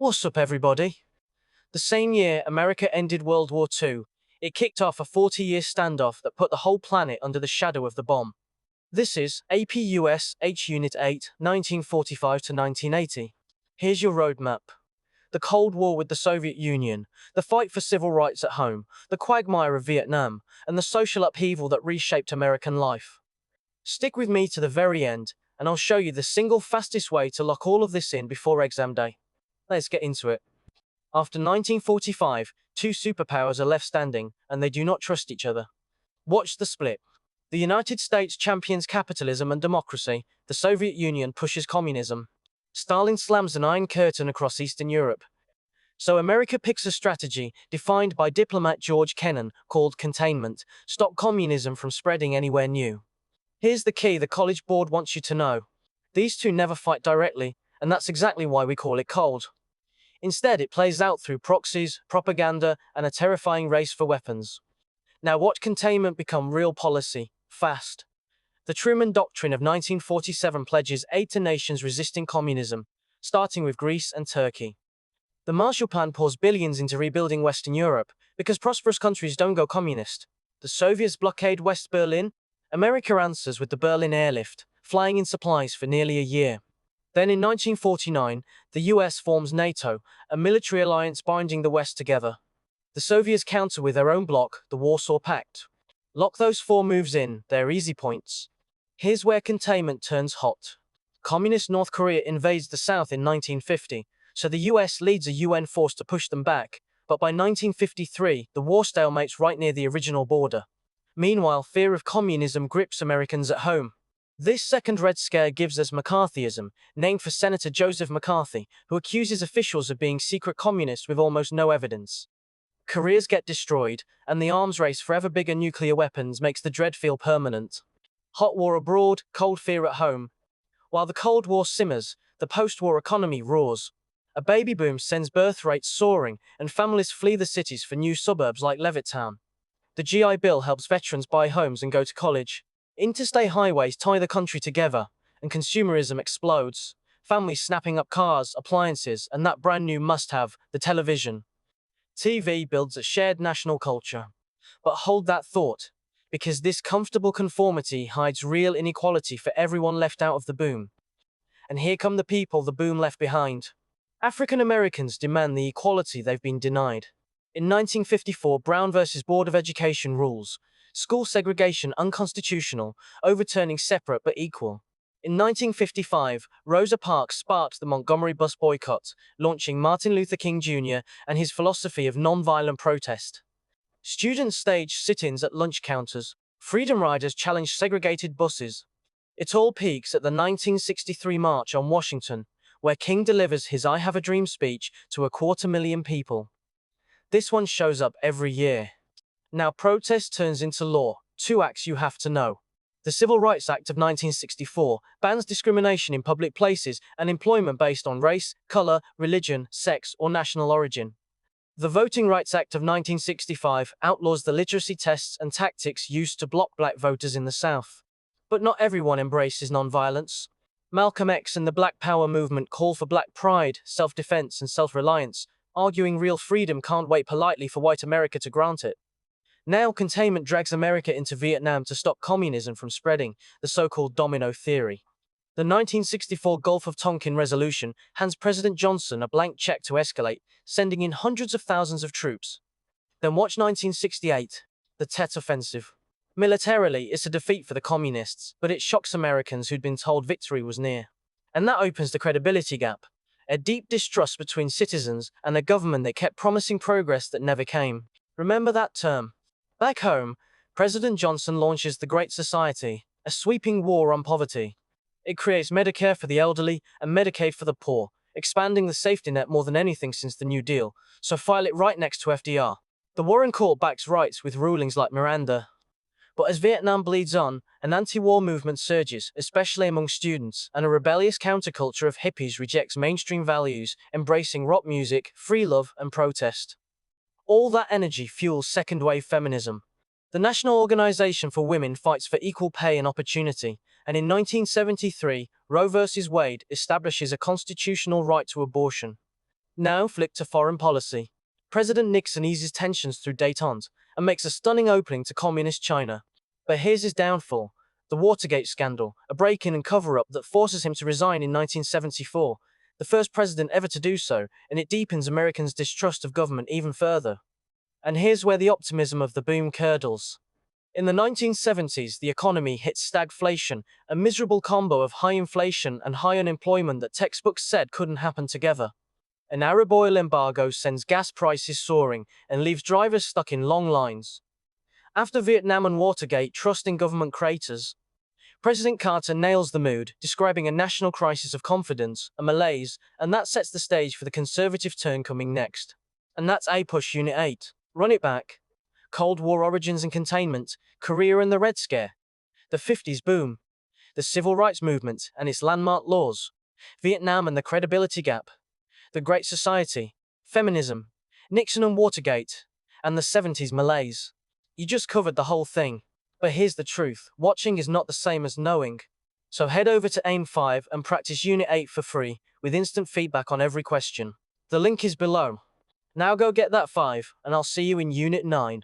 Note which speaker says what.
Speaker 1: What's up, everybody? The same year America ended World War II, it kicked off a 40-year standoff that put the whole planet under the shadow of the bomb. This is APUSH Unit 8, 1945 to 1980. Here's your roadmap. The Cold War with the Soviet Union, the fight for civil rights at home, the quagmire of Vietnam, and the social upheaval that reshaped American life. Stick with me to the very end, and I'll show you the single fastest way to lock all of this in before exam day. Let's get into it. After 1945, two superpowers are left standing, and they do not trust each other. Watch the split. The United States champions capitalism and democracy, the Soviet Union pushes communism. Stalin slams an iron curtain across Eastern Europe. So America picks a strategy, defined by diplomat George Kennan, called containment, stop communism from spreading anywhere new. Here's the key the College Board wants you to know. These two never fight directly, and that's exactly why we call it cold. Instead, it plays out through proxies, propaganda, and a terrifying race for weapons. Now watch containment become real policy, fast. The Truman Doctrine of 1947 pledges aid to nations resisting communism, starting with Greece and Turkey. The Marshall Plan pours billions into rebuilding Western Europe, because prosperous countries don't go communist. The Soviets blockade West Berlin. America answers with the Berlin Airlift, flying in supplies for nearly a year. Then in 1949, the US forms NATO, a military alliance binding the West together. The Soviets counter with their own bloc, the Warsaw Pact. Lock those four moves in, they're easy points. Here's where containment turns hot. Communist North Korea invades the South in 1950, so the US leads a UN force to push them back, but by 1953, the war stalemate's right near the original border. Meanwhile, fear of communism grips Americans at home. This second Red Scare gives us McCarthyism, named for Senator Joseph McCarthy, who accuses officials of being secret communists with almost no evidence. Careers get destroyed, and the arms race for ever bigger nuclear weapons makes the dread feel permanent. Hot war abroad, cold fear at home. While the Cold War simmers, the post-war economy roars. A baby boom sends birth rates soaring, and families flee the cities for new suburbs like Levittown. The GI Bill helps veterans buy homes and go to college. Interstate highways tie the country together, and consumerism explodes. Families snapping up cars, appliances, and that brand new must-have, the television. TV builds a shared national culture. But hold that thought, because this comfortable conformity hides real inequality for everyone left out of the boom. And here come the people the boom left behind. African Americans demand the equality they've been denied. In 1954, Brown versus Board of Education rules. School segregation unconstitutional, overturning separate but equal. In 1955, Rosa Parks sparked the Montgomery bus boycott, launching Martin Luther King Jr. and his philosophy of nonviolent protest. Students staged sit-ins at lunch counters. Freedom riders challenged segregated buses. It all peaks at the 1963 March on Washington, where King delivers his I Have a Dream speech to 250,000 people. This one shows up every year. Now protest turns into law. Two acts you have to know. The Civil Rights Act of 1964 bans discrimination in public places and employment based on race, color, religion, sex, or national origin. The Voting Rights Act of 1965 outlaws the literacy tests and tactics used to block black voters in the South. But not everyone embraces nonviolence. Malcolm X and the Black Power movement call for black pride, self-defense, and self-reliance, arguing real freedom can't wait politely for white America to grant it. Now containment drags America into Vietnam to stop communism from spreading, the so-called domino theory. The 1964 Gulf of Tonkin Resolution hands President Johnson a blank check to escalate, sending in hundreds of thousands of troops. Then watch 1968, the Tet Offensive. Militarily, it's a defeat for the communists, but it shocks Americans who'd been told victory was near. And that opens the credibility gap, a deep distrust between citizens and a government that kept promising progress that never came. Remember that term? Back home, President Johnson launches the Great Society, a sweeping war on poverty. It creates Medicare for the elderly and Medicaid for the poor, expanding the safety net more than anything since the New Deal, so file it right next to FDR. The Warren Court backs rights with rulings like Miranda. But as Vietnam bleeds on, an anti-war movement surges, especially among students, and a rebellious counterculture of hippies rejects mainstream values, embracing rock music, free love, and protest. All that energy fuels second-wave feminism. The National Organization for Women fights for equal pay and opportunity, and in 1973, Roe v. Wade establishes a constitutional right to abortion. Now flick to foreign policy. President Nixon eases tensions through détente and makes a stunning opening to communist China. But here's his downfall: the Watergate scandal, a break-in and cover-up that forces him to resign in 1974, the first president ever to do so, and it deepens Americans' distrust of government even further. And here's where the optimism of the boom curdles. In the 1970s, the economy hit stagflation, a miserable combo of high inflation and high unemployment that textbooks said couldn't happen together. An Arab oil embargo sends gas prices soaring and leaves drivers stuck in long lines. After Vietnam and Watergate, trust in government craters. President Carter nails the mood, describing a national crisis of confidence, a malaise, and that sets the stage for the conservative turn coming next. And that's APUSH Unit 8. Run it back. Cold War origins and containment, Korea and the Red Scare, the 50s boom, the Civil Rights Movement and its landmark laws, Vietnam and the credibility gap, the Great Society, feminism, Nixon and Watergate, and the 70s malaise. You just covered the whole thing. But here's the truth: watching is not the same as knowing. So head over to AIM 5 and practice Unit 8 for free, with instant feedback on every question. The link is below. Now go get that 5, and I'll see you in Unit 9.